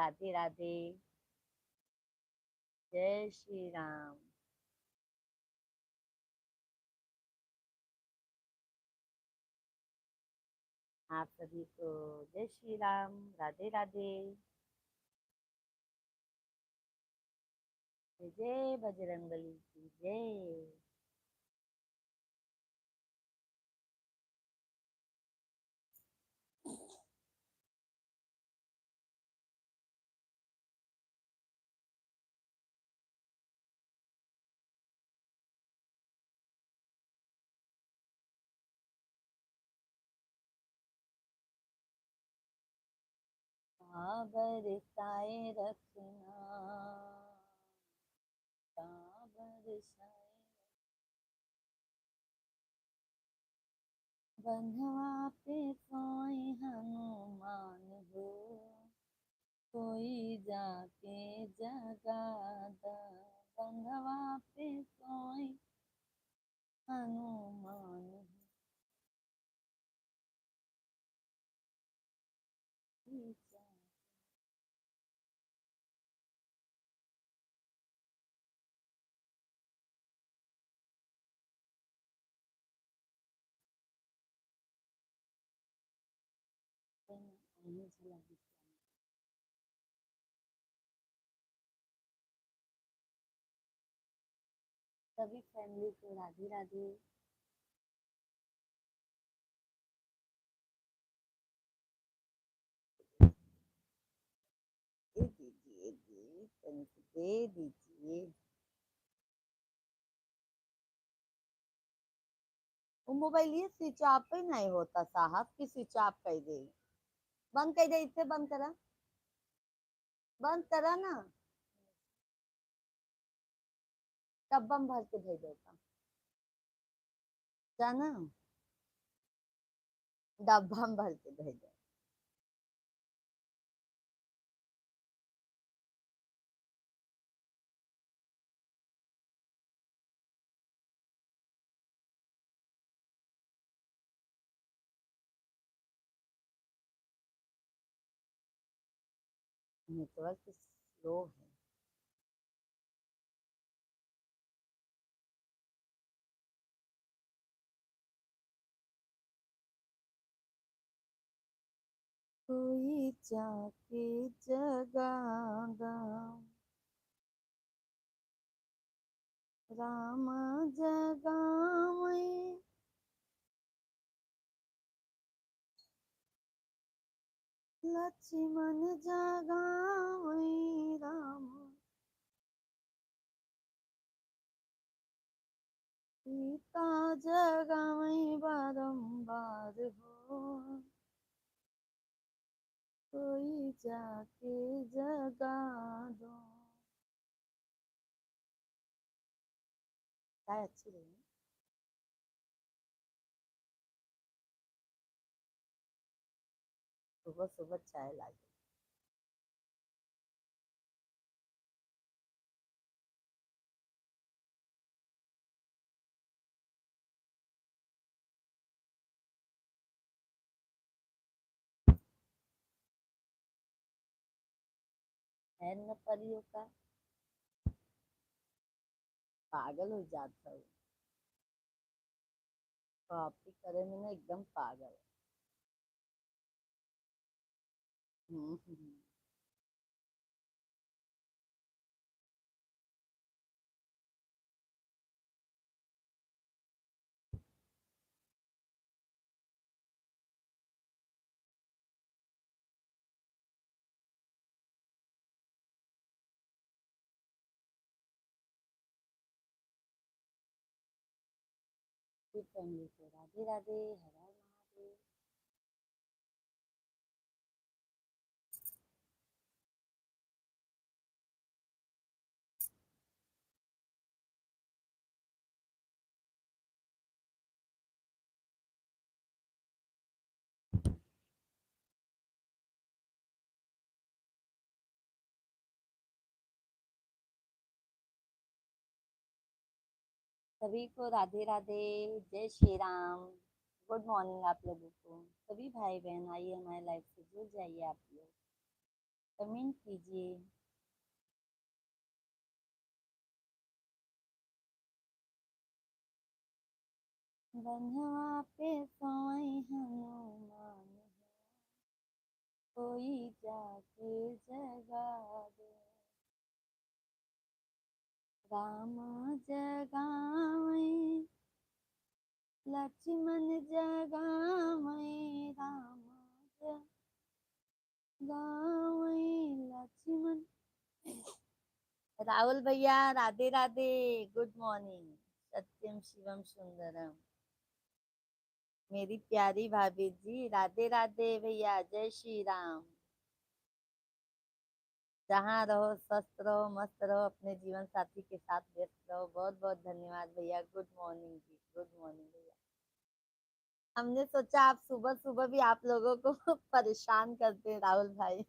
राधे राधे। जय श्री राम। आप सभी को जय श्री राम, राधे राधे। जय जय बजरंगबली की जय। हाँ बरसाए रखना, हाँ बरसाए बंधवा पे सोए हनुमान हो, कोई जाके जगा दा। बंधवा पे सोए हनुमान हो, कोई जाके। सभी फैमिली को राधे राधे। दे दीजिए जी, तनिक दे दीजिए। वो मोबाइल ये स्विच ऑफ पे नहीं होता साहब, की स्विच ऑफ कर दे। बंद कर दे, इससे बंद करा, बंद करा ना। डब्बा में भर के भेज देता, जाना, डब्बा में भर के भेज दे। नेटवर्क स्लो है। कोई जाके जगादा, राम जगावे, लक्ष्मण जगावे, राम सीता जगावे बारंबार हो, कोई जाके जगा दो। चाय अच्छी रही। सुबह सुबह चाय लागे। है न परियों का, पागल हो जाता हूँ। कॉपी करे में ना एकदम पागल। हम्म। फिर फैमिली को राधे राधे, हर हर महादेव। सभी को राधे राधे, जय श्री राम। गुड मॉर्निंग आप लोगों को। सभी भाई बहन आइए हमारे लाइफ से जुड़ जाइए आप लोग। कमेंट कीजिए। बंधवा पे सोए हनुमान, कोई जाके जगा दे। राम जगावे लक्ष्मण जगावे, राम जगावे लक्ष्मण। राहुल भैया राधे राधे, गुड मॉर्निंग। सत्यम शिवम सुंदरम। मेरी प्यारी भाभी जी राधे राधे भैया, जय श्री राम। जहाँ रहो स्वस्थ रहो मस्त रहो, अपने जीवन साथी के साथ व्यस्त रहो। बहुत बहुत धन्यवाद भैया, गुड मॉर्निंग जी, गुड मॉर्निंग भैया। हमने सोचा आप सुबह सुबह भी आप लोगों को परेशान करते हैं राहुल भाई।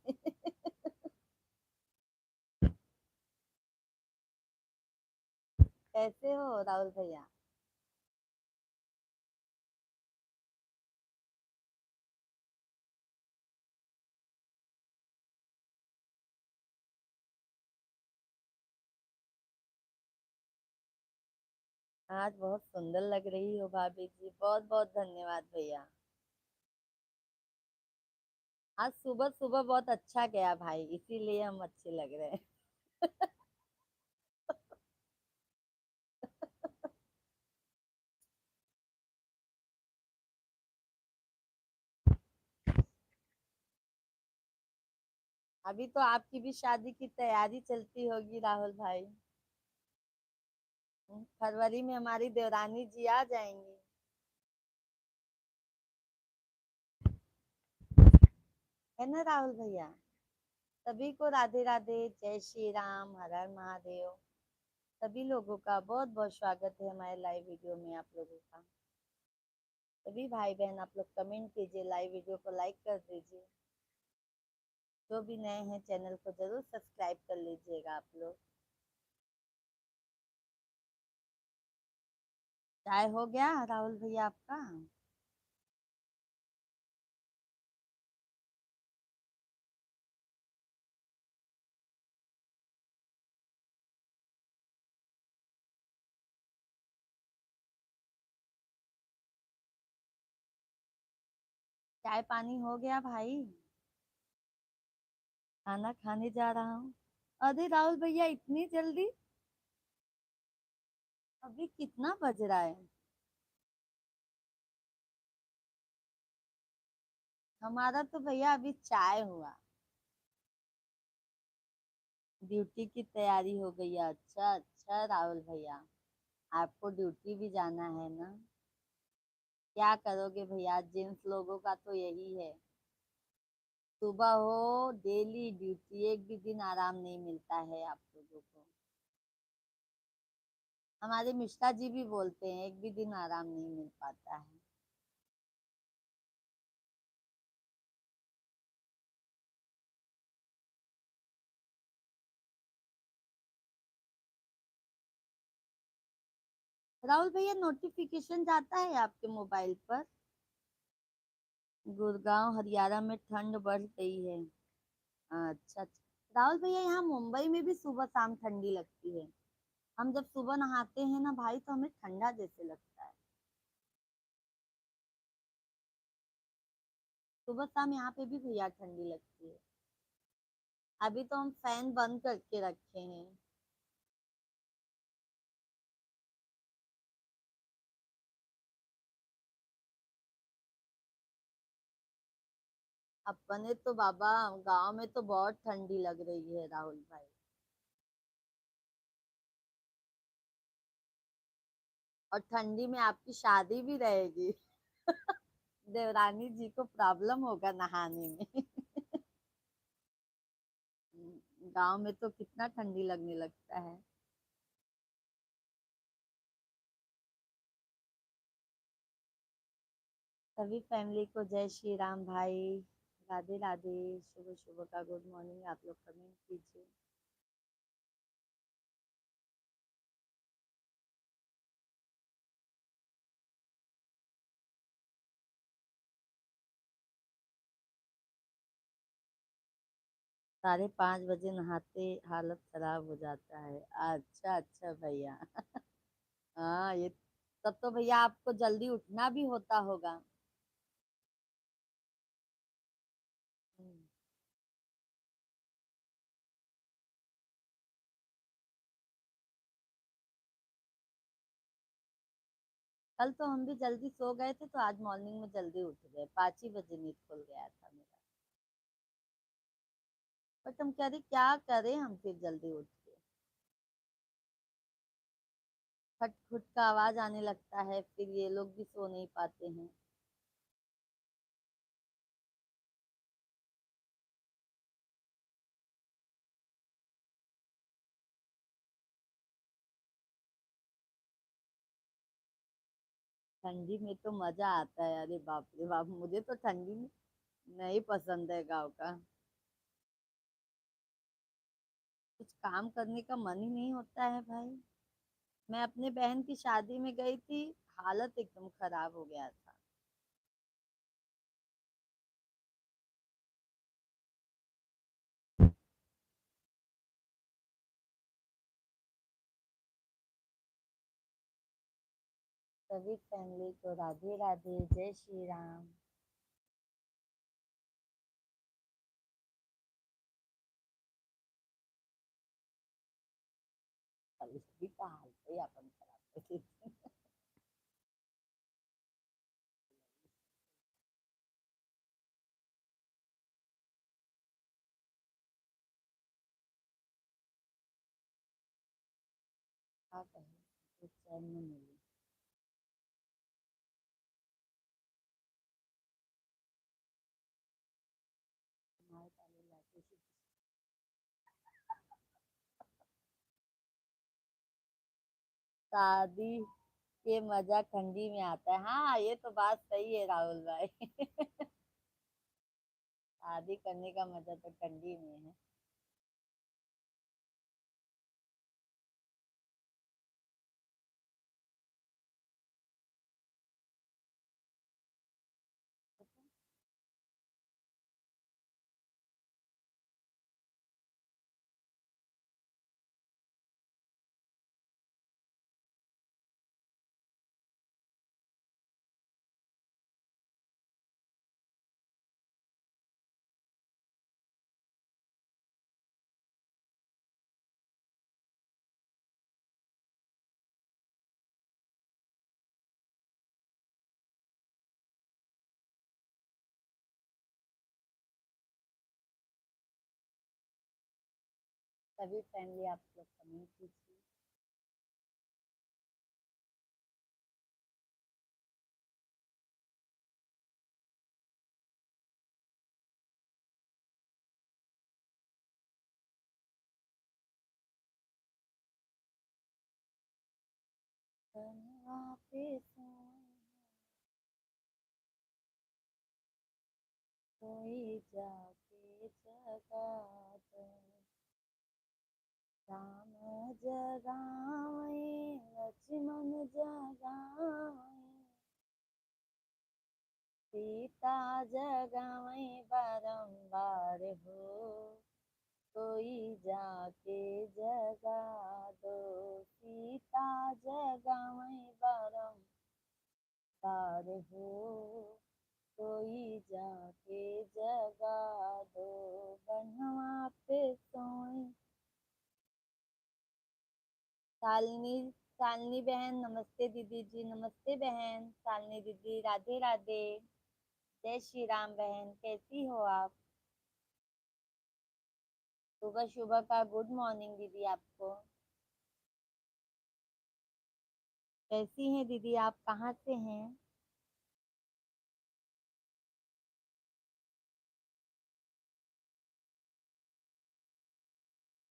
कैसे हो राहुल भैया? आज बहुत सुंदर लग रही हो भाभी जी, बहुत बहुत धन्यवाद भैया। आज सुबह सुबह बहुत अच्छा गया भाई, इसीलिए हम अच्छे लग रहे हैं। अभी तो आपकी भी शादी की तैयारी चलती होगी राहुल भाई। फरवरी में हमारी देवरानी जी आ जाएंगी। है ना राहुल भैया? सभी को राधे राधे, जय श्री राम, हर हर महादेव। सभी लोगों का बहुत बहुत स्वागत है हमारे लाइव वीडियो में आप लोगों का। सभी भाई बहन आप लोग कमेंट कीजिए, लाइव वीडियो को लाइक कर दीजिए। जो भी नए हैं चैनल को जरूर सब्सक्राइब कर लीजिएगा आप लोग। चाय हो गया राहुल भैया आपका? चाय पानी हो गया भाई? खाना खाने जा रहा हूँ। अरे राहुल भैया इतनी जल्दी? अभी कितना बज रहा है? हमारा तो भैया अभी चाय हुआ। ड्यूटी की तैयारी हो गई है। अच्छा अच्छा राहुल भैया, आपको ड्यूटी भी जाना है ना? क्या करोगे भैया, जेंट्स लोगों का तो यही है। सुबह हो डेली ड्यूटी, एक भी दिन आराम नहीं मिलता है आप लोगों को। हमारे मिश्रा जी भी बोलते हैं एक भी दिन आराम नहीं मिल पाता है। राहुल भैया नोटिफिकेशन जाता है आपके मोबाइल पर? गुड़गांव हरियाणा में ठंड बढ़ गई है। अच्छा अच्छा राहुल भैया, यहाँ मुंबई में भी सुबह शाम ठंडी लगती है। हम जब सुबह नहाते हैं ना भाई, तो हमें ठंडा जैसे लगता है। सुबह शाम यहाँ पे भी भैया ठंडी लगती है। अभी तो हम फैन बंद करके रखे हैं। अपने तो बाबा गांव में तो बहुत ठंडी लग रही है राहुल भाई। और ठंडी में आपकी शादी भी रहेगी। देवरानी जी को प्रॉब्लम होगा नहाने में। गांव में तो कितना ठंडी लगने लगता है। सभी फैमिली को जय श्री राम भाई, राधे राधे, सुबह सुबह का गुड मॉर्निंग आप लोग कमेंट कीजिए। 5:30 बजे नहाते हालत खराब हो जाता है। अच्छा अच्छा भैया। हाँ ये, तब तो भैया आपको जल्दी उठना भी होता होगा। हम्म। कल तो हम भी जल्दी सो गए थे, तो आज मॉर्निंग में जल्दी उठ गए, 5 ही बजे नींद खुल गया था मेरा। बट हम कह रहे क्या करें हम फिर जल्दी उठ के। खट खुट का आवाज आने लगता है, फिर ये लोग भी सो नहीं पाते हैं। ठंडी में तो मजा आता है, अरे बाप रे बाप, मुझे तो ठंडी नहीं पसंद है गाँव का। कुछ काम करने का मन ही नहीं होता है भाई। मैं अपने बहन की शादी में गई थी, हालत एकदम खराब हो गया था। सभी फैमिली को राधे राधे, जय श्री राम। अभी सभी का हाल से अपन खराब है। क्या कहें, कुछ चैन नहीं मिली। हमारे साले लाके शादी के मजा ठंडी में आता है, हाँ ये तो बात सही है राहुल भाई। शादी करने का मजा तो ठंडी में है। सभी फैमिली आप लोग कमेंट कीजिए। कनवा पे कोई जाके जगा दे, राम जगावे लक्ष्मण जगावे, सीता जगावे बारंबार हो, कोई जाके जगा दो, सीता जगावे बारंबार हो, कोई जाके जगा दो, बनवा पे सोए। शालिनी, शालिनी बहन नमस्ते, दीदी जी नमस्ते, बहन शालिनी दीदी राधे राधे, जय श्री राम बहन, कैसी हो आप। सुबह सुबह का गुड मॉर्निंग दीदी आपको। कैसी हैं दीदी आप, कहाँ से हैं।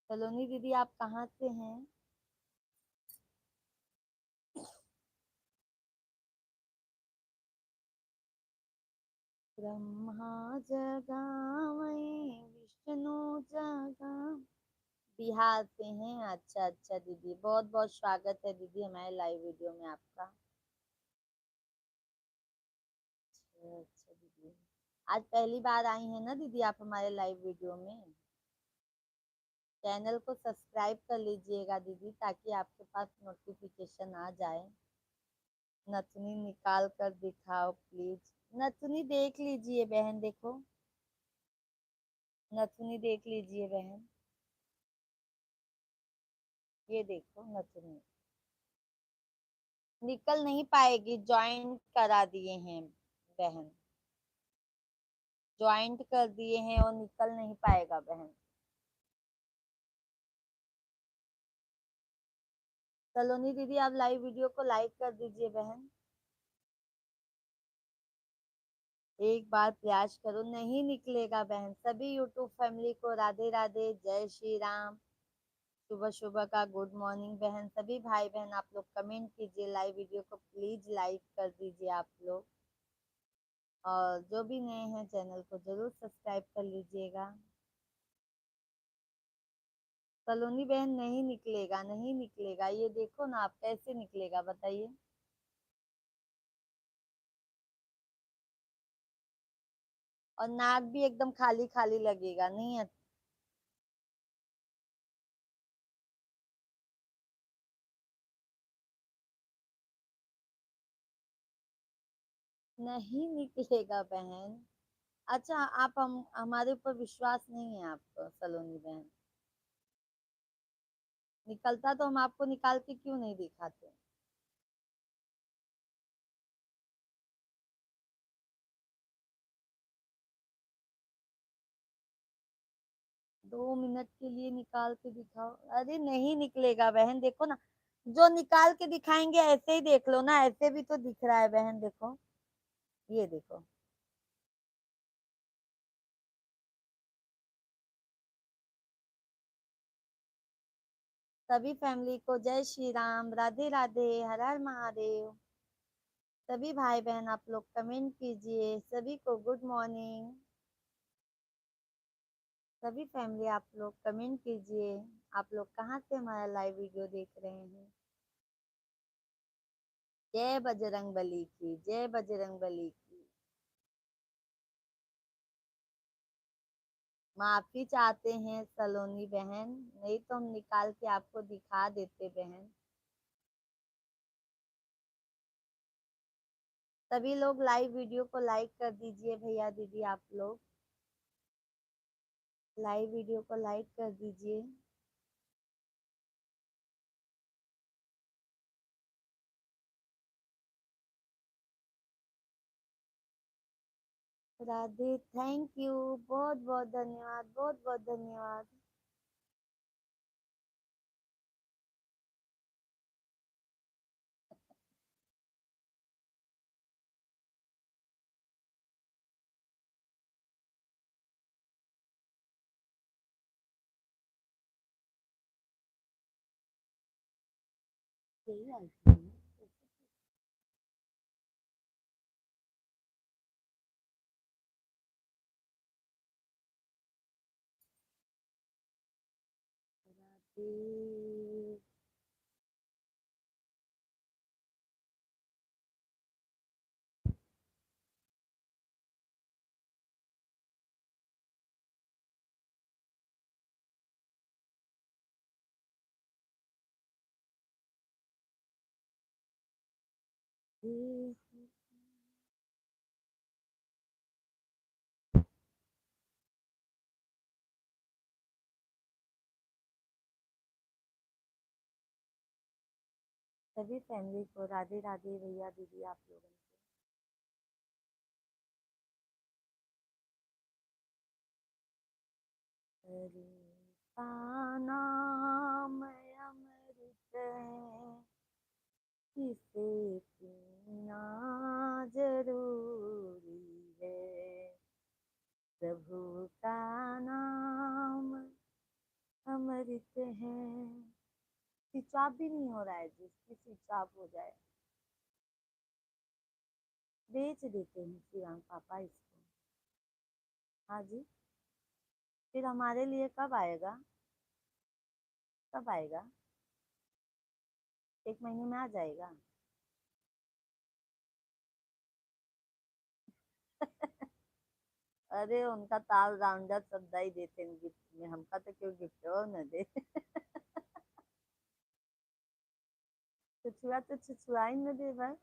सलोनी दीदी आप कहाँ से हैं। ब्रह्मा जगावे विष्णु जगा, बिहार से हैं, अच्छा अच्छा दीदी, बहुत बहुत स्वागत है दीदी हमारे लाइव वीडियो में आपका। अच्छा अच्छा दीदी, आज पहली बार आई हैं ना दीदी आप हमारे लाइव वीडियो में। चैनल को सब्सक्राइब कर लीजिएगा दीदी, ताकि आपके पास नोटिफिकेशन आ जाए। नथुनी निकाल कर दिखाओ प्लीज। नथुनी देख लीजिए बहन, देखो नथुनी देख लीजिए बहन, ये देखो नथुनी निकल नहीं पाएगी, ज्वाइंट करा दिए हैं बहन, ज्वाइंट कर दिए हैं और निकल नहीं पाएगा बहन। सलोनी दीदी आप लाइव वीडियो को लाइक कर दीजिए बहन, एक बार प्रयास करो, नहीं निकलेगा बहन। सभी यूट्यूब फैमिली को राधे राधे, जय श्री राम, सुबह सुबह का गुड मॉर्निंग बहन। सभी भाई बहन आप लोग कमेंट कीजिए, लाइव वीडियो को प्लीज लाइक कर दीजिए आप लोग, और जो भी नए हैं चैनल को जरूर सब्सक्राइब कर लीजिएगा। सलोनी बहन नहीं निकलेगा, नहीं निकलेगा, ये देखो ना आप, कैसे निकलेगा बताइए। और नाक भी एकदम खाली खाली लगेगा, नहीं नहीं निकलेगा बहन। अच्छा आप हम हमारे ऊपर विश्वास नहीं है आपको सलोनी बहन, निकलता तो हम आपको निकाल के क्यों नहीं दिखाते। 2 मिनट के लिए निकाल के दिखाओ, अरे नहीं निकलेगा बहन, देखो ना, जो निकाल के दिखाएंगे ऐसे ही देख लो ना, ऐसे भी तो दिख रहा है बहन, देखो ये देखो। सभी फैमिली को जय श्री राम, राधे राधे, हर हर महादेव। सभी भाई बहन आप लोग कमेंट कीजिए, सभी को गुड मॉर्निंग। सभी फैमिली आप लोग कमेंट कीजिए, आप लोग कहाँ से हमारा लाइव वीडियो देख रहे हैं। जय बजरंग बली की, जय बजरंग बली की। माफी चाहते हैं सलोनी बहन, नहीं तो हम निकाल के आपको दिखा देते बहन। सभी लोग लाइव वीडियो को लाइक कर दीजिए भैया दीदी, आप लोग लाइव वीडियो को लाइक कर दीजिए। राधे, थैंक यू, बहुत बहुत धन्यवाद, बहुत बहुत धन्यवाद। यही आती है। राधे। सभी फैमिली को राधे राधे भैया दीदी आप लोगों को। हरे का नाम अमृत है, इसे पीना जरूरी है। प्रभु का नाम अमृत है। स्विच ऑफ भी नहीं हो रहा है, जिसकी स्विच ऑफ हो जाए। बेच देते हैं शिवांग पापा इसको। हाँ जी, फिर हमारे लिए कब आएगा, कब आएगा? 1 महीने में आ जाएगा। अरे उनका ताल राउंडर सब दई देते हैं गिफ्ट में, हमका तो क्यों गिफ्ट हो न दे। छुछुआ तो छुछुआ ही न दे भाई।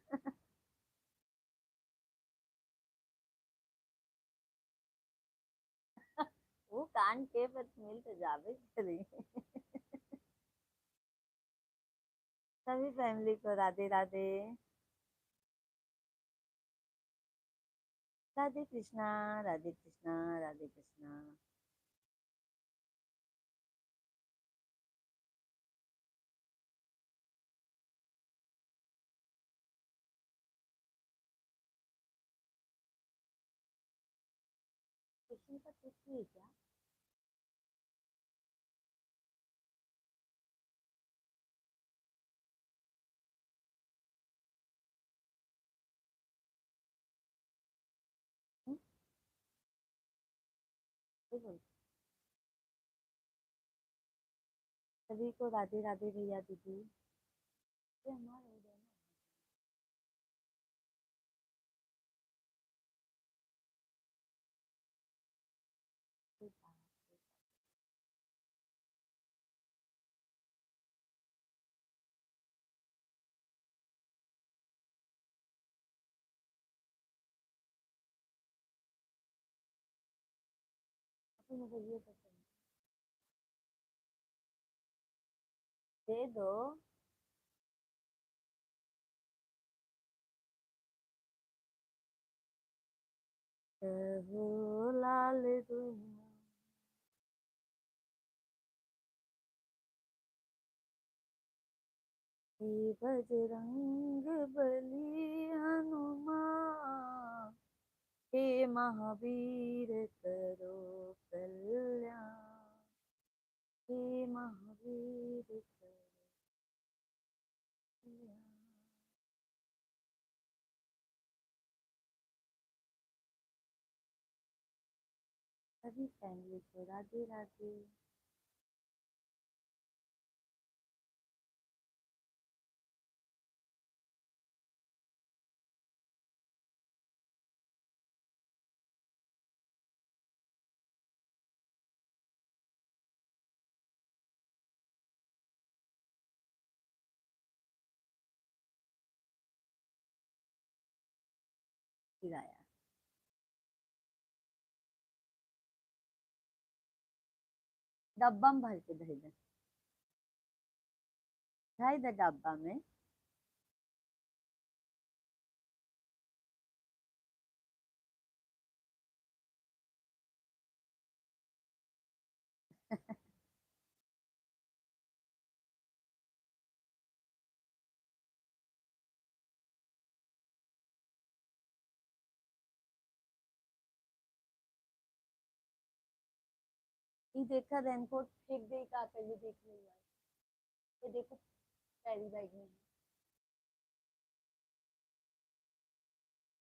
वो कान के पर मिल तो जावे करी। सभी फैमिली को राधे राधे। राधे कृष्णा। राधे कृष्णा। राधे कृष्णा। कृष्ण का कुछ है क्या? हम्म, कोई बोल। सभी को राधे राधे भैया दीदी। ये हमारा हो गया ना। कोई बात नहीं। अभी मुझे ये पसंद दे दो। कहो लाल दुनिया। हे बजरंग बली हनुमान, हे महावीर करो कल्याण, हे महावीर करो कल्याण। सभी फैमिली को राधे राधे। किराया डब्बा में भर के दे दे। ढाई दे डब्बा में। ये देखा रेनकोट फेंक दे का पहले देख लो यार। ये देखो कैरी बैग में है।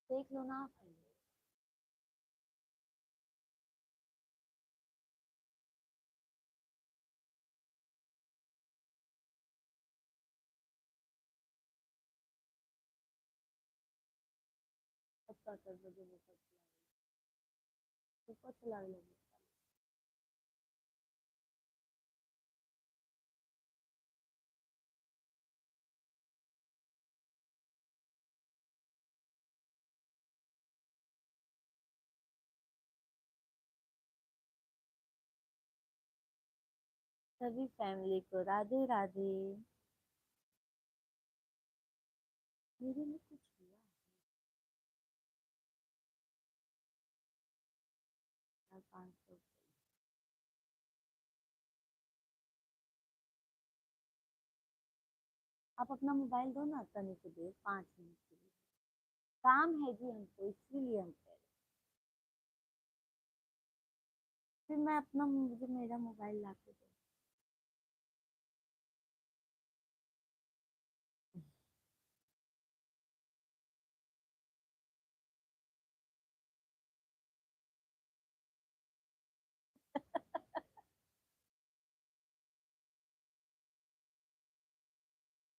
देख लो ना पहले। सबका कर दो जो वो ऊपर चला लो। सभी फैमिली को राधे राधे। मेरे में कुछ हुआ 500। आप अपना मोबाइल दो ना तनी को देर 5 मिनट के लिए। काम है जी हमको इसीलिए हम कह रहे हैं। फिर मैं अपना मुझे मेरा मोबाइल ला के दो।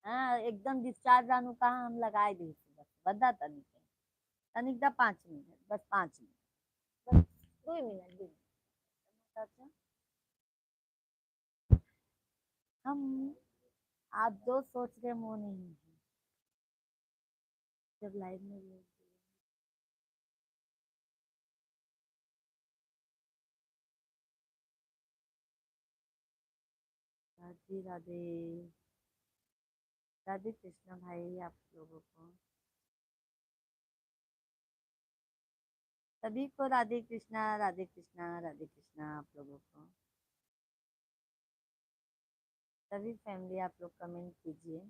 हाँ एकदम डिस्चार्ज रानू कहाँ हम लगाए दी बस बदा तनिक तनिक दा 5 मिनट बस 5 मिनट बस। 2 मिनट चाचा, हम आप जो सोच रहे हैं वो नहीं है। जब लाइव में बोल राधे राधे, राधे कृष्णा भाई आप लोगों को, सभी को राधे कृष्णा राधे कृष्णा राधे कृष्णा आप लोगों को। सभी फैमिली आप लोग कमेंट कीजिए।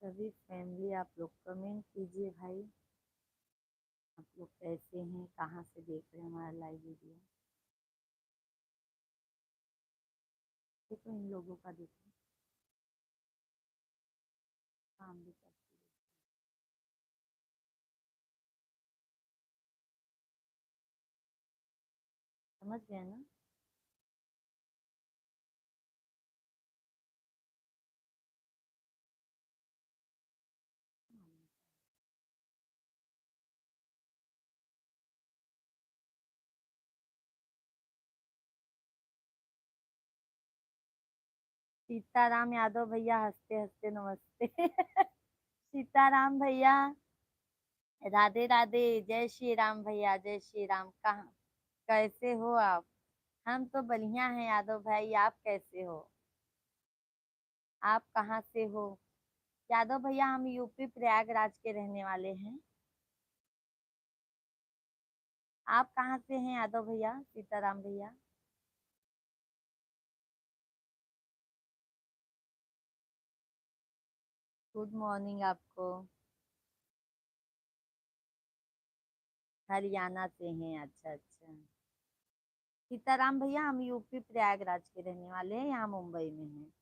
सभी फैमिली आप लोग कमेंट कीजिए भाई, आप लोग कैसे हैं, कहाँ से देख रहे हैं हमारा लाइव वीडियो। देखो इन लोगों का, देखो काम भी करती है। समझ गए ना। सीताराम यादव भैया हंसते हंसते नमस्ते। सीताराम भैया राधे राधे, जय श्री राम भैया, जय श्री राम। कहाँ कैसे हो आप? हम तो बढ़िया हैं यादव भाई, आप कैसे हो? आप कहाँ से हो? यादव भैया हम यूपी प्रयागराज के रहने वाले हैं। आप कहाँ से हैं यादव भैया, सीताराम भैया? गुड मॉर्निंग आपको। हरियाणा से हैं, अच्छा अच्छा। सीताराम भैया हम यूपी प्रयागराज के रहने वाले हैं, यहाँ मुंबई में हैं।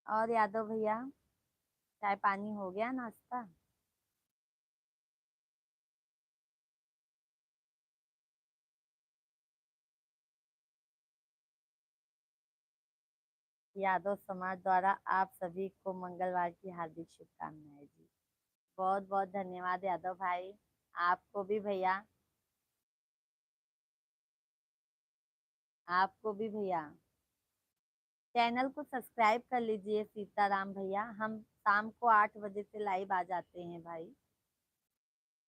और यादव भैया चाय पानी हो गया, नाश्ता? यादव समाज द्वारा आप सभी को मंगलवार की हार्दिक शुभकामनाएं जी। बहुत बहुत धन्यवाद यादव भाई, आपको भी भैया, आपको भी भैया। चैनल को सब्सक्राइब कर लीजिए सीताराम भैया, हम शाम को 8 बजे से लाइव आ जाते हैं भाई।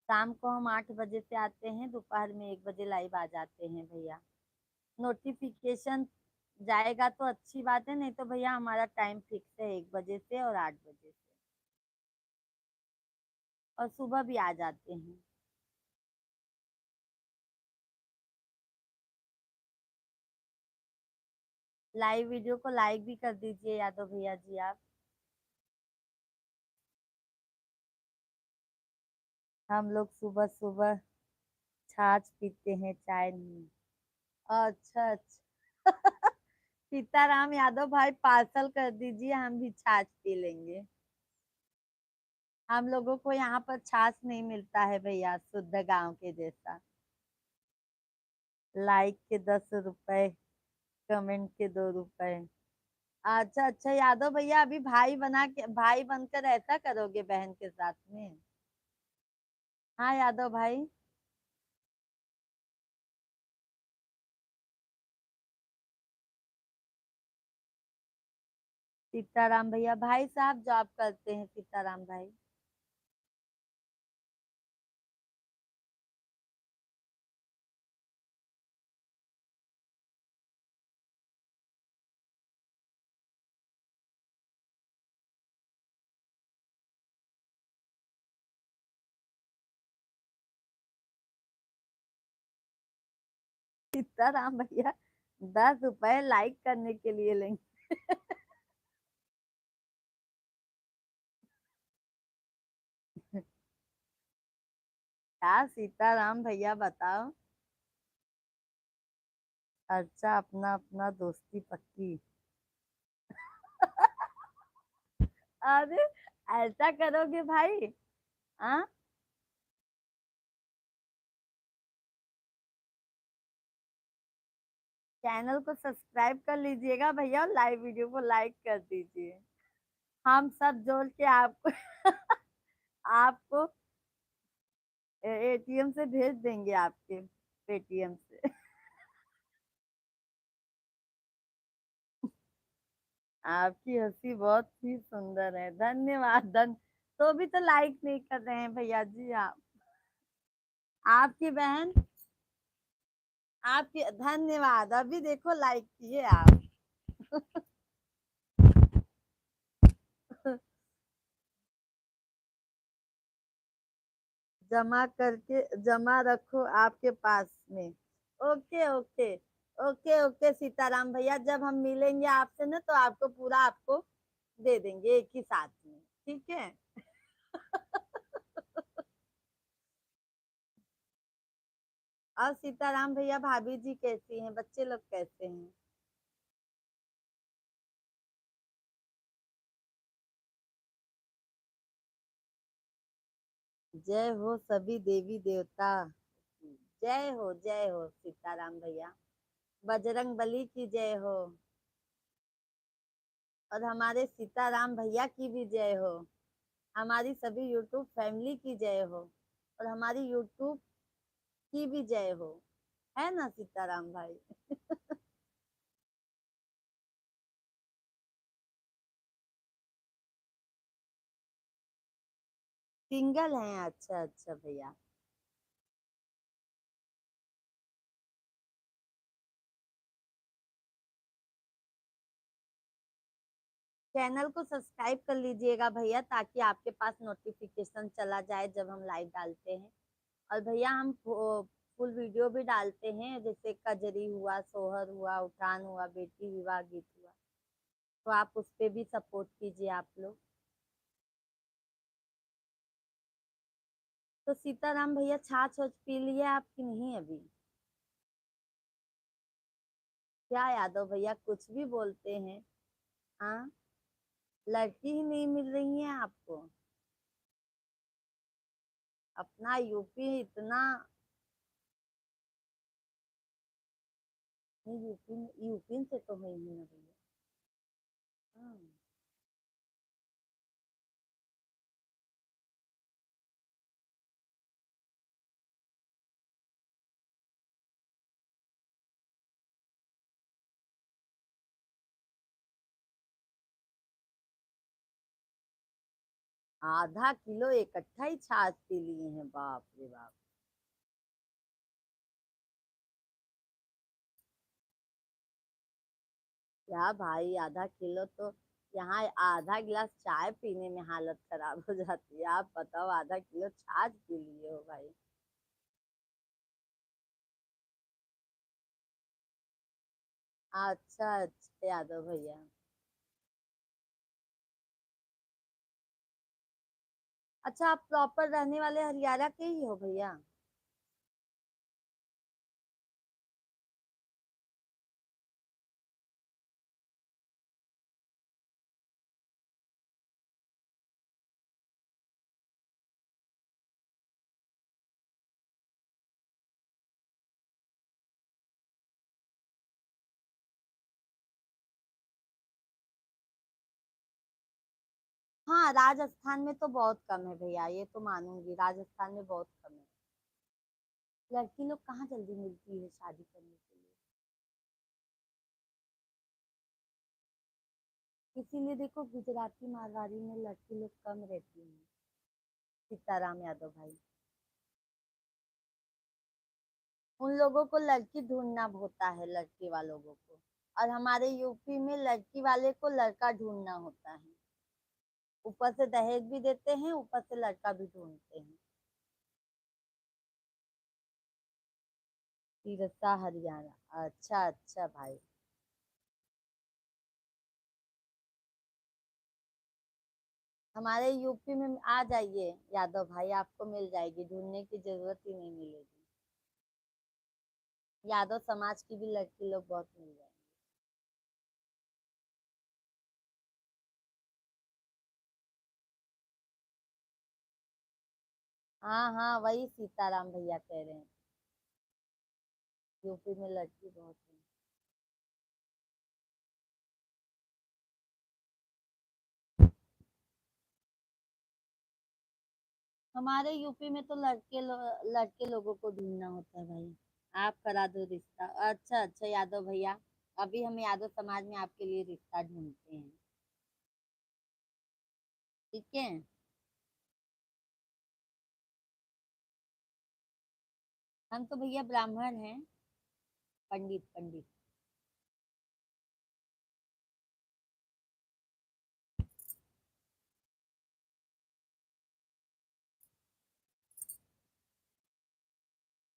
शाम को हम 8 बजे से आते हैं, दोपहर में 1 बजे लाइव आ जाते हैं भैया। नोटिफिकेशन जाएगा तो अच्छी बात है, नहीं तो भैया हमारा टाइम फिक्स है 1 बजे से और 8 बजे से, और सुबह भी आ जाते हैं। लाइव वीडियो को लाइक भी कर दीजिए यादव भैया जी आप। हम लोग सुबह सुबह छाछ पीते हैं, चाय नहीं। अच्छा अच्छा। सीताराम यादव भाई पार्सल कर दीजिए, हम भी छाछ पी लेंगे। हम लोगों को यहाँ पर छाछ नहीं मिलता है भैया, शुद्ध गांव के जैसा। लाइक के 10 रुपए, कमेंट के 2 रुपए। अच्छा अच्छा यादव भैया, अभी भाई बना के, भाई बनकर ऐसा करोगे बहन के साथ में? हाँ यादव भाई। सीताराम भैया भाई साहब जॉब करते हैं, सीताराम भाई। सीताराम भैया 10 रुपए लाइक करने के लिए लेंगे। क्या सीताराम भैया बताओ। अच्छा, अपना अपना दोस्ती पक्की। अरे ऐसा करोगे भाई? हाँ, चैनल को सब्सक्राइब कर लीजिएगा भैया और लाइव वीडियो को लाइक कर दीजिए। हम सब जोड़ के आपको आपको एटीएम से भेज देंगे, आपके पेटीएम से। आपकी हंसी बहुत ही सुंदर है, धन्यवाद। तो भी तो लाइक नहीं कर रहे हैं भैया जी आप। आपकी बहन, आपकी धन्यवाद, अभी देखो लाइक किए आप। जमा करके जमा रखो आपके पास में। Okay okay. Okay okay Sitaram भैया, जब हम मिलेंगे आपसे ना तो आपको पूरा आपको दे देंगे एक ही साथ में, ठीक है। और सीताराम भैया, भाभी जी कैसी हैं, बच्चे लोग कैसे हैं? जय हो सभी देवी देवता की। जय हो सीताराम भैया। बजरंग बली की जय हो। और हमारे सीताराम भैया की भी जय हो। हमारी सभी यूट्यूब फैमिली की जय हो। और हमारी यूट्यूब की भी जय हो। है ना सीताराम भाई? सिंगल हैं, अच्छा अच्छा भैया। चैनल को सब्सक्राइब कर लीजिएगा भैया, ताकि आपके पास नोटिफिकेशन चला जाए जब हम लाइव डालते हैं। और भैया हम फुल वीडियो भी डालते हैं, जैसे कजरी हुआ, सोहर हुआ, उठान हुआ, बेटी विवाह गीत हुआ। तो आप उस पे भी सपोर्ट कीजिए आप लोग। तो सीताराम भैया, छाछ वाछ पी लिए आपकी नहीं अभी? क्या यादव भैया कुछ भी बोलते हैं। हाँ, लड़की ही नहीं मिल रही है आपको? अपना यूपी इतना। नहीं, यूपी से तो है ही ना भैया। हाँ। आधा किलो इकट्ठा ही छाछ पी लिए हैं, बाप रे बाप। क्या भाई, आधा किलो तो यहाँ आधा गिलास चाय पीने में हालत खराब हो जाती है, आप बताओ आधा किलो छाछ पी लिए हो भाई। अच्छा अच्छा यादव भैया। अच्छा, आप प्रॉपर रहने वाले हरियाणा के ही हो भैया? हाँ, राजस्थान में तो बहुत कम है भैया, ये तो मानूंगी, राजस्थान में बहुत कम है। लड़की लोग कहाँ जल्दी मिलती है शादी करने के लिए। इसीलिए देखो, गुजराती मारवाड़ी में लड़की लोग कम रहती हैं। सीताराम यादव भाई, उन लोगों को लड़की ढूंढना होता है, लड़के वालों को। और हमारे यूपी में लड़की वाले को लड़का ढूंढना होता है। ऊपर से दहेज भी देते हैं, ऊपर से लड़का भी ढूंढते हैं। सिरसा हरियाणा, अच्छा अच्छा भाई। हमारे यूपी में आ जाइए यादव भाई, आपको मिल जाएगी, ढूंढने की जरूरत ही नहीं मिलेगी। यादव समाज की भी लड़की लोग बहुत मिल जाएंगी। हाँ हाँ, वही सीताराम भैया कह रहे हैं, यूपी में लड़की बहुत है। हमारे यूपी में तो लड़के लोगों को ढूंढना होता है भाई। आप करा दो रिश्ता। अच्छा अच्छा यादव भैया, अभी हम यादव समाज में आपके लिए रिश्ता ढूंढते हैं। ठीक है। हम तो भैया ब्राह्मण हैं। पंडित पंडित।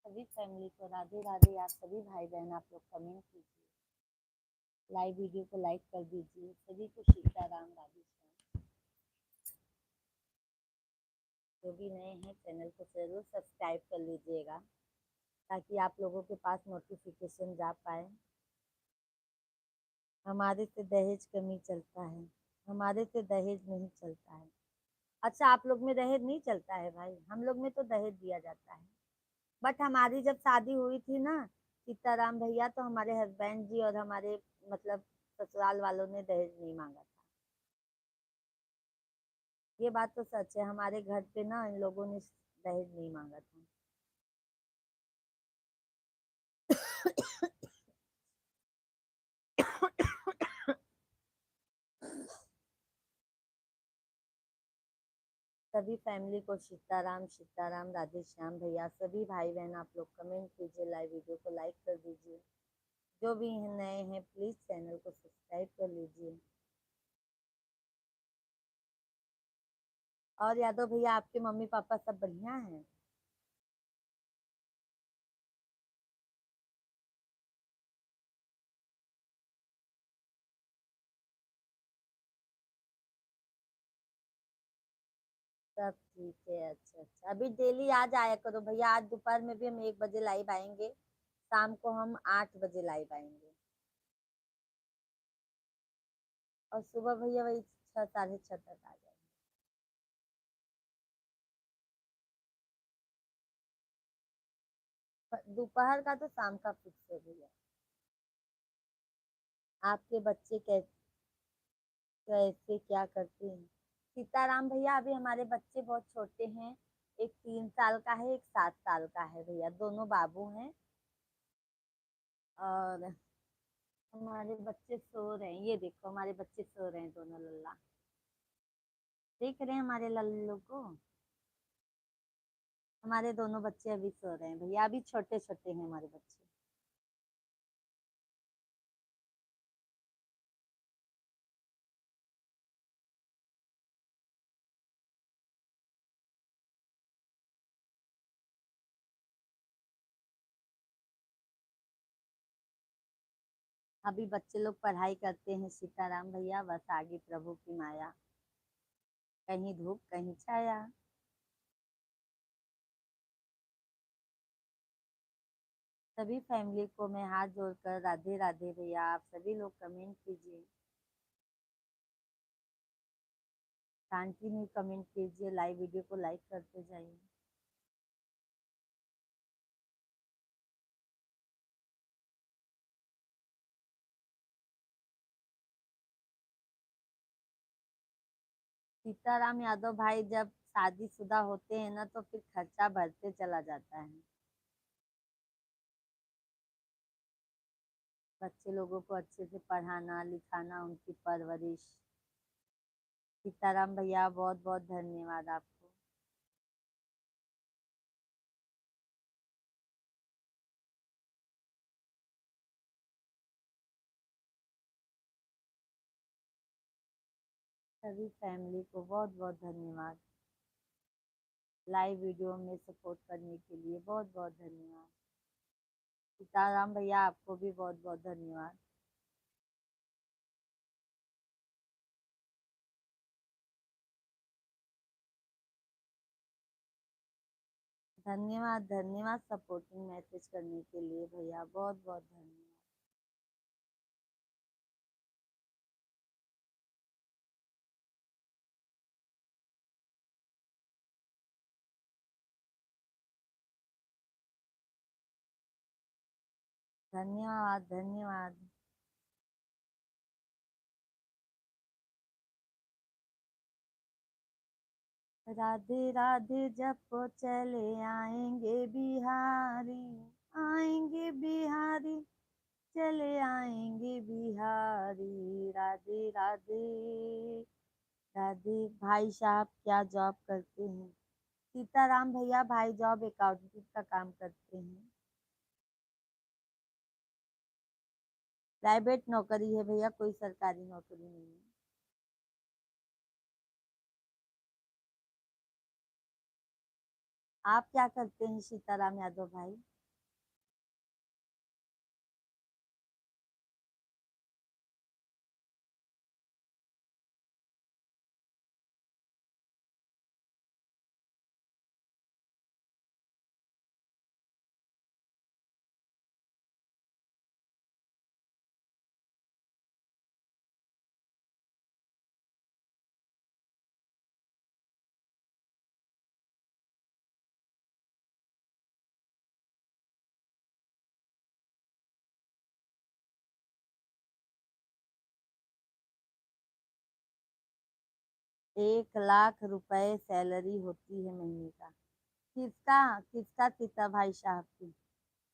सभी फैमिली को राधे राधे। आप सभी भाई बहन आप लोग कमेंट कीजिए, लाइव वीडियो को लाइक कर दीजिए। सभी को सीताराम राधे श्याम। जो भी नए हैं चैनल को जरूर सब्सक्राइब कर लीजिएगा, ताकि आप लोगों के पास नोटिफिकेशन जा पाए। हमारे से दहेज कमी चलता है, हमारे से दहेज नहीं चलता है। अच्छा, आप लोग में दहेज नहीं चलता है भाई? हम लोग में तो दहेज दिया जाता है। बट हमारी जब शादी हुई थी ना सीताराम भैया, तो हमारे हस्बैंड जी और हमारे मतलब ससुराल वालों ने दहेज नहीं मांगा था। ये बात तो सच है, हमारे घर पे ना इन लोगों ने दहेज नहीं मांगा था। सभी फैमिली को सीताराम सीताराम राधे श्याम भैया। सभी भाई बहन आप लोग कमेंट कीजिए, लाइव वीडियो को लाइक कर दीजिए। जो भी नए हैं प्लीज चैनल को सब्सक्राइब कर लीजिए। और यादव भैया, आपके मम्मी पापा सब बढ़िया हैं? सब ठीक है। अच्छा अच्छा, अभी डेली आ जाया करो भैया। आज दोपहर में भी हम 1 बजे लाइव आएंगे, शाम को हम 8 बजे लाइव आएंगे, और सुबह भैया वही 6 साढ़े 6 तक आ जाएंगे। दोपहर का तो शाम का फिक्स है भैया। आपके बच्चे कैसे कैसे क्या करते हैं? सीताराम भैया, अभी हमारे बच्चे बहुत छोटे हैं। एक 3 साल का है, एक 7 साल का है भैया, दोनों बाबू हैं। और हमारे बच्चे सो रहे हैं, ये देखो हमारे बच्चे सो रहे हैं दोनों लल्ला। देख रहे हैं हमारे लल्लू को? हमारे दोनों बच्चे अभी सो रहे हैं भैया, अभी छोटे छोटे हैं हमारे बच्चे। अभी बच्चे लोग पढ़ाई करते हैं सीताराम भैया, बस आगे प्रभु की माया। कहीं धूप कहीं छाया। सभी फैमिली को मैं हाथ जोड़कर राधे राधे भैया। आप सभी लोग कमेंट कीजिए, कंटिन्यू कमेंट कीजिए, लाइव वीडियो को लाइक करते जाइए। सीताराम यादव भाई, जब शादीशुदा होते हैं ना तो फिर खर्चा बढ़ते चला जाता है। बच्चे लोगों को अच्छे से पढ़ाना लिखाना, उनकी परवरिश। सीताराम भैया, बहुत बहुत धन्यवाद आपको। सभी फैमिली को बहुत बहुत धन्यवाद। लाइव वीडियो में सपोर्ट करने के लिए बहुत बहुत धन्यवाद। सीताराम भैया, आपको भी बहुत बहुत धन्यवाद। धन्यवाद धन्यवाद सपोर्टिंग मैसेज करने के लिए भैया, बहुत बहुत धन्यवाद। धन्यवाद धन्यवाद। राधे राधे जपो चले आएंगे बिहारी, आएंगे बिहारी, चले आएंगे बिहारी। राधे राधे। राधे। भाई साहब क्या जॉब करते हैं? सीताराम भैया भाई जॉब अकाउंटेंट का काम करते हैं। प्राइवेट नौकरी है भैया, कोई सरकारी नौकरी नहीं है। आप क्या करते हैं सीताराम यादव भाई? 1 लाख रुपए सैलरी होती है महीने का? किसका? किसका सीता भाई साहब की?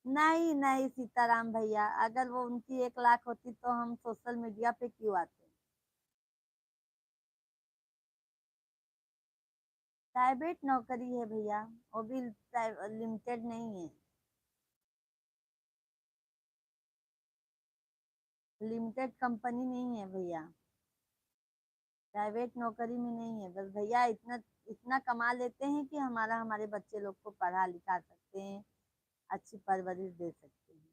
नहीं नहीं सीताराम भैया, अगर वो उनकी 1 लाख होती तो हम सोशल मीडिया पे क्यों आते? प्राइवेट नौकरी है भैया, वो भी लिमिटेड नहीं है। लिमिटेड कंपनी नहीं है भैया। प्राइवेट नौकरी में नहीं है, बस भैया इतना इतना कमा लेते हैं कि हमारे बच्चे लोग को पढ़ा लिखा सकते हैं, अच्छी परवरिश दे सकते हैं।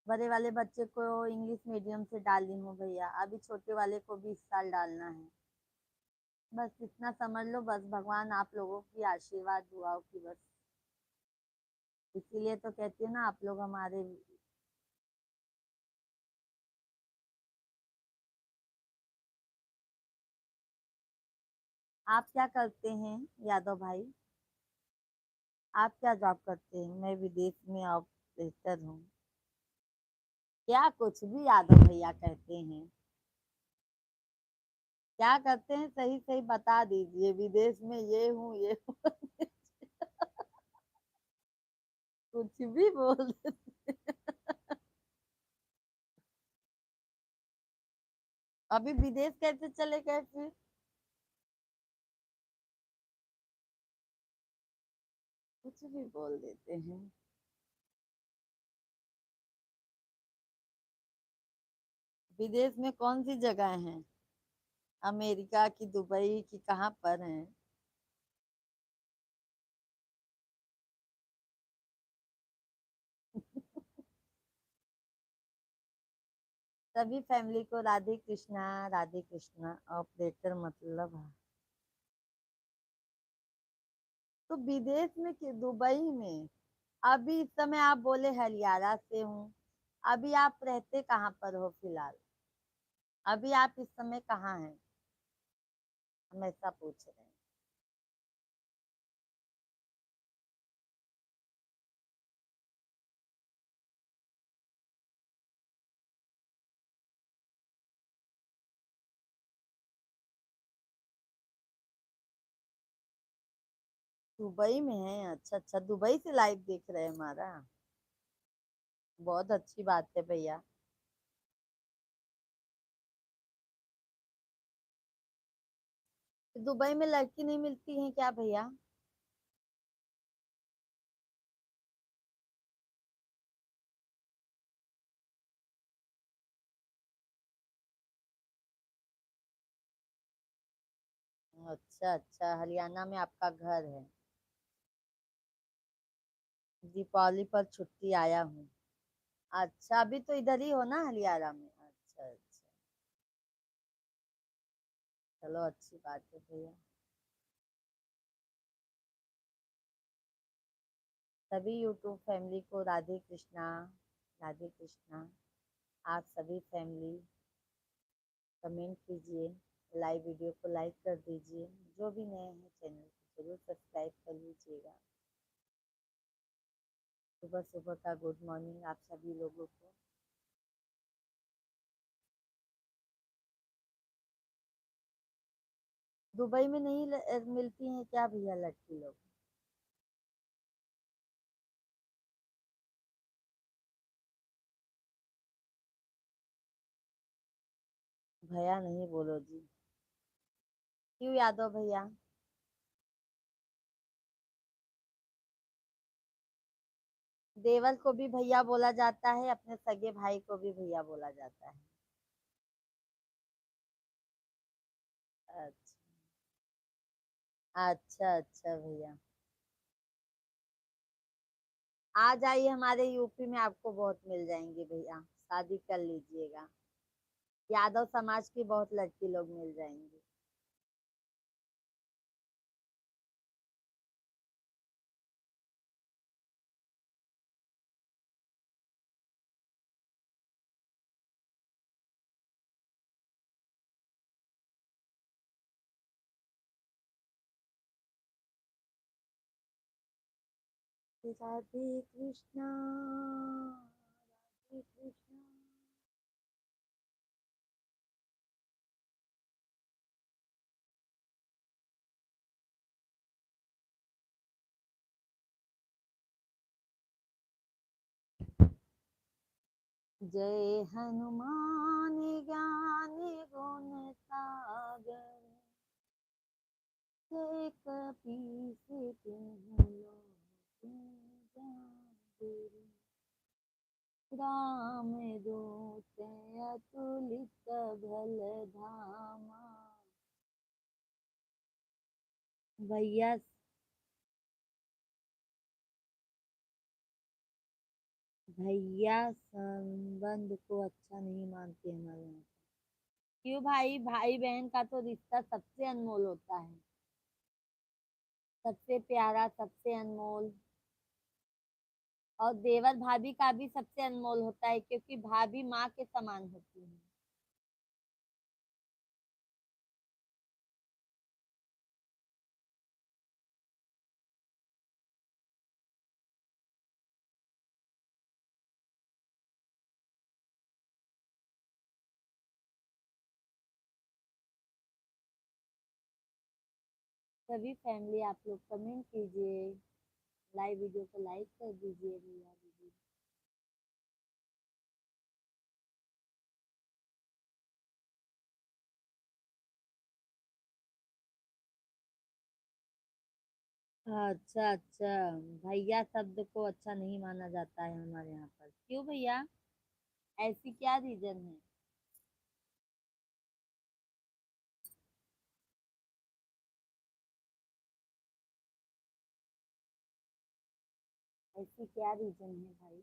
बड़े वाले बच्चे को इंग्लिश मीडियम से डाली हूँ भैया, अभी छोटे वाले को भी इस साल डालना है। बस इतना समझ लो, बस भगवान आप लोगों की आशीर्वाद दुआओं की बस। इसीलिए तो कहती हूँ ना, आप लोग हमारे। आप क्या करते हैं यादव भाई? आप क्या जॉब करते हैं? मैं विदेश में ऑपरेटर हूँ। क्या कुछ भी यादव भैया कहते हैं? क्या करते हैं सही सही बता दीजिए, विदेश में ये हूँ ये हूँ। कुछ भी बोल देते। अभी विदेश कैसे चले गए फिर? कुछ भी बोल देते हैं। विदेश में कौन सी जगह है? अमेरिका की, दुबई की, कहाँ पर हैं? सभी फैमिली को राधे कृष्णा। राधे कृष्णा ऑपरेटर मतलब है। तो विदेश में कि दुबई में? अभी इस समय आप बोले हरियाणा से हूँ। अभी आप रहते कहाँ पर हो फिलहाल? अभी आप इस समय कहाँ हैं? हम ऐसा पूछ रहे हैं। दुबई में है? अच्छा अच्छा, दुबई से लाइव देख रहे हैं हमारा। बहुत अच्छी बात है भैया। दुबई में लड़की नहीं मिलती है क्या भैया? अच्छा अच्छा, हरियाणा में आपका घर है। दीपावली पर छुट्टी आया हूँ। अच्छा, अभी तो इधर ही हो ना हरियाणा में? अच्छा अच्छा। चलो अच्छी बात है भैया। सभी यूट्यूब फैमिली को राधे कृष्णा। राधे कृष्णा। आप सभी फैमिली कमेंट कीजिए, लाइव वीडियो को लाइक कर दीजिए। जो भी नए हैं चैनल को जरूर सब्सक्राइब कर लीजिएगा। सुबह सुबह का गुड मॉर्निंग आप सभी लोगों को। दुबई में नहीं मिलती हैं क्या भैया लड़की लोग? भैया नहीं बोलो जी। क्यों यादव भैया? देवर को भी भैया बोला जाता है, अपने सगे भाई को भी भैया बोला जाता है। अच्छा अच्छा अच्छा भैया। आ जाइए हमारे यूपी में, आपको बहुत मिल जाएंगे भैया, शादी कर लीजिएगा। यादव समाज की बहुत लड़की लोग मिल जाएंगी। राधे कृष्णा राधे कृष्णा। जय हनुमान ज्ञान गुण सागर, जय कपीस तिहुँ लोक उजागर। राम दूत अतुलित बल धामा। भैया, भैया संबंध को अच्छा नहीं मानते हमारे यहाँ। क्यों भाई? भाई बहन का तो रिश्ता सबसे अनमोल होता है, सबसे प्यारा, सबसे अनमोल। और देवर भाभी का भी सबसे अनमोल होता है, क्योंकि भाभी माँ के समान होती है। सभी फैमिली आप लोग कमेंट कीजिए, लाइव वीडियो को लाइक कर दीजिए भैया दीदी। अच्छा अच्छा। भैया शब्द को अच्छा नहीं माना जाता है हमारे यहाँ पर, क्यों भैया? ऐसी क्या रीजन है? ऐसी क्या रीजन है भाई?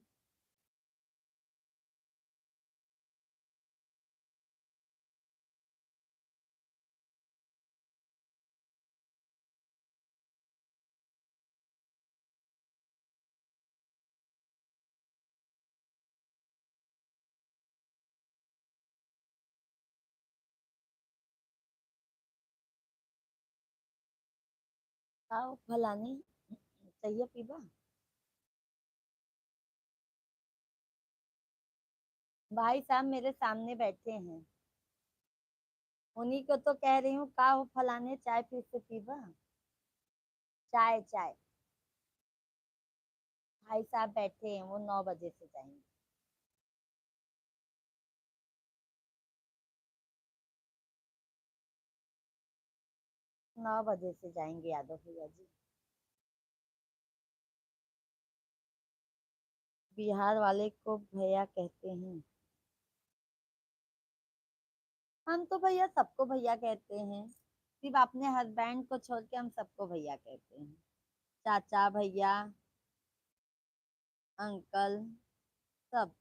आओ फलानी, चाहिए पीबा? भाई साहब मेरे सामने बैठे हैं, उन्हीं को तो कह रही हूँ, का हो फलाने, चाय फिर से पीबा? चाय चाय। भाई साहब बैठे हैं, वो 9 बजे से जाएंगे। 9 बजे से जाएंगे यादव भैया जी। बिहार वाले को भैया कहते हैं। हम तो भैया सबको भैया कहते हैं, सिर्फ अपने हस्बैंड को छोड़ के हम सबको भैया कहते हैं। चाचा, भैया, अंकल, सब।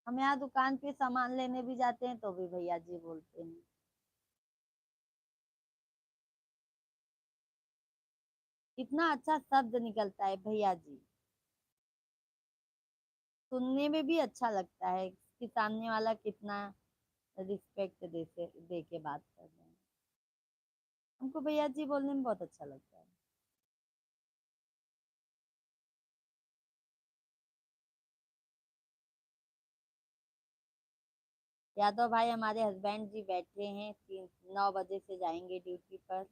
हम यहाँ दुकान पे सामान लेने भी जाते हैं तो भी भैया जी बोलते हैं। इतना अच्छा शब्द निकलता है भैया जी, सुनने में भी अच्छा लगता है कि सामने वाला कितना रिस्पेक्ट दे के बात कर रहे हैं। हमको भैया जी बोलने में बहुत अच्छा लगता है। यादव भाई हमारे हस्बैंड जी बैठे हैं, 9 बजे से जाएंगे ड्यूटी पर।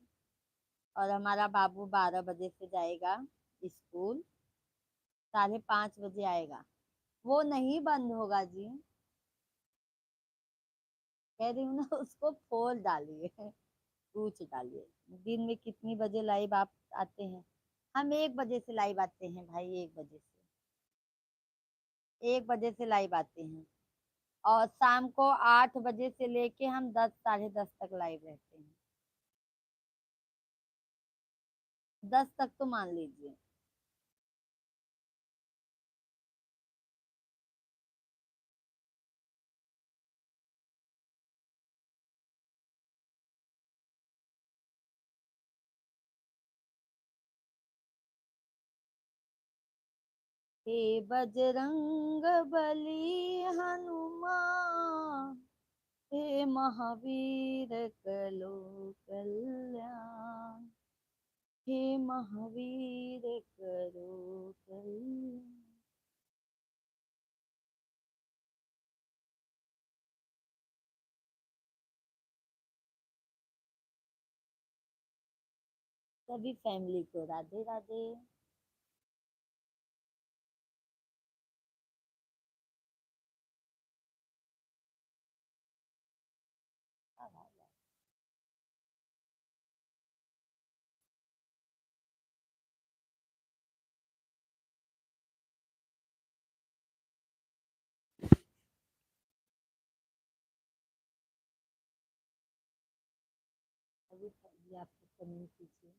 और हमारा बाबू 12 बजे से जाएगा स्कूल, 5:30 बजे आएगा। वो नहीं बंद होगा जी। कह रही हूँ ना, उसको फोल डालिए, पूछ डालिए। दिन में कितनी बजे लाइव आप आते हैं? हम 1 बजे से लाइव आते हैं भाई, 1 बजे से। 1 बजे से लाइव आते हैं। और शाम को 8 बजे से लेके हम 10, 10:30 तक लाइव रहते हैं। 10 तक तो मान लीजिए। हे बजरंग बली हनुमान, हे महावीर कलो कल्याण, हे महावीर करो कल्याण। सभी फैमिली को राधे राधे। अभी फैमिली आपको कमेंट कीजिए।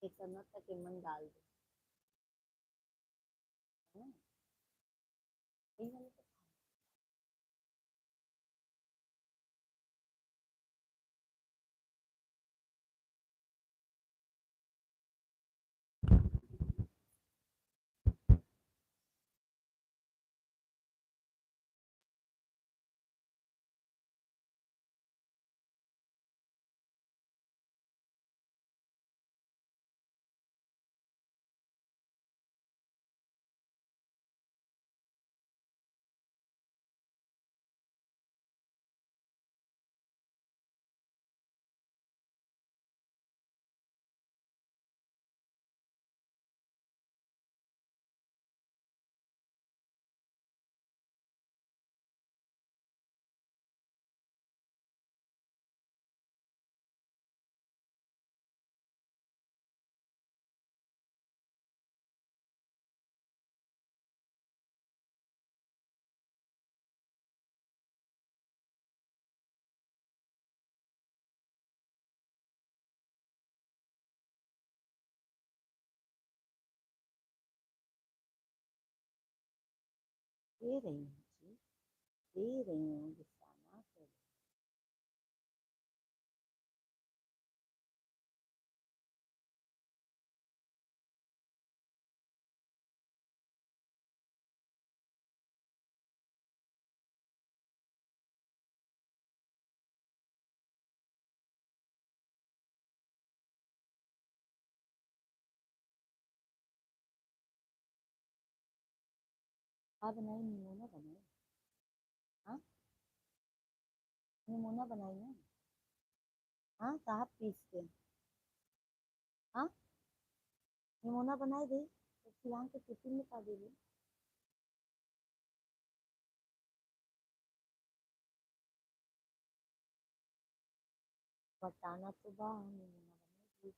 एक सन्नत तक मन डाल दो, है ना? यही वाले तो। दे रही हूँ जी, दे रही हूँ, गुस्सा ना करो। आप बनाई निमोना बनाई? हाँ, निमोना बनाई ना? हाँ, साहब पीस के। हाँ, निमोना बनाई दे तो शिवांग के टिफिन में खा दे। बताना तो बा, निमोना बनाई दे।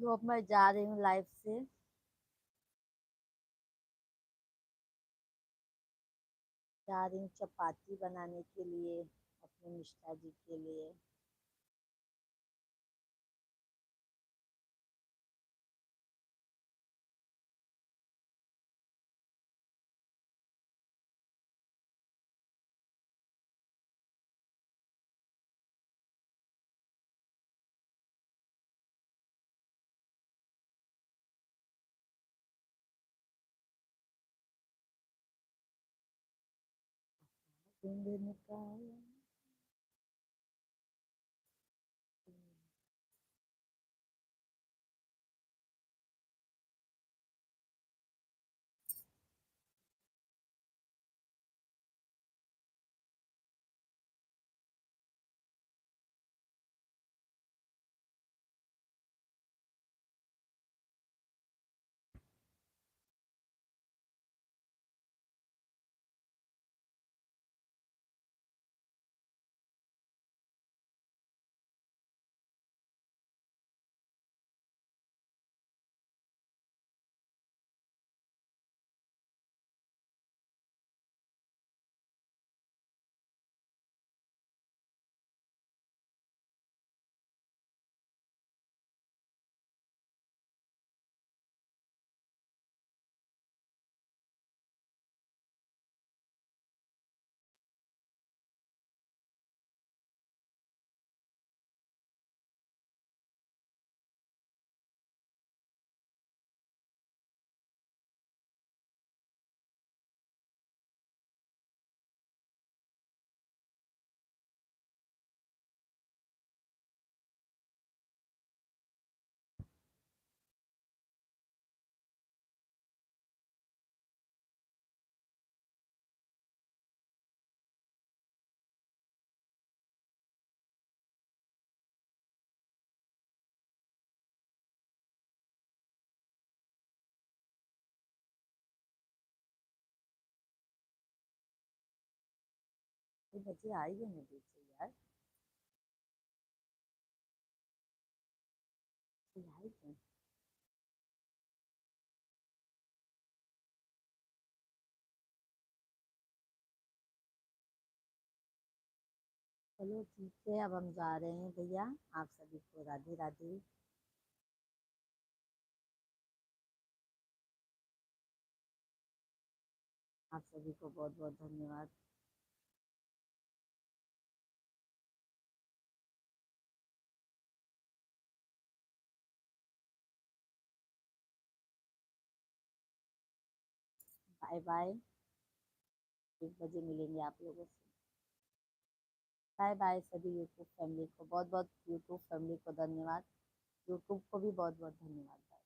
तो अब मैं जा रही हूँ लाइफ से। जा रही हूँ चपाती बनाने के लिए अपने मिश्रा जी के लिए। ढूंढ निकाला। ये बच्चे आई है मेरे से यार। ये आई क्यों? चलो ठीक है, अब हम जा रहे हैं भैया। आप सभी को राधे राधे। आप सभी को बहुत बहुत धन्यवाद। Bye bye. 1 बजे मिलेंगे आप लोगों से। बाय बाय सभी यूट्यूब फैमिली को बहुत बहुत, यूट्यूब फैमिली को धन्यवाद। यूट्यूब को भी बहुत बहुत धन्यवाद।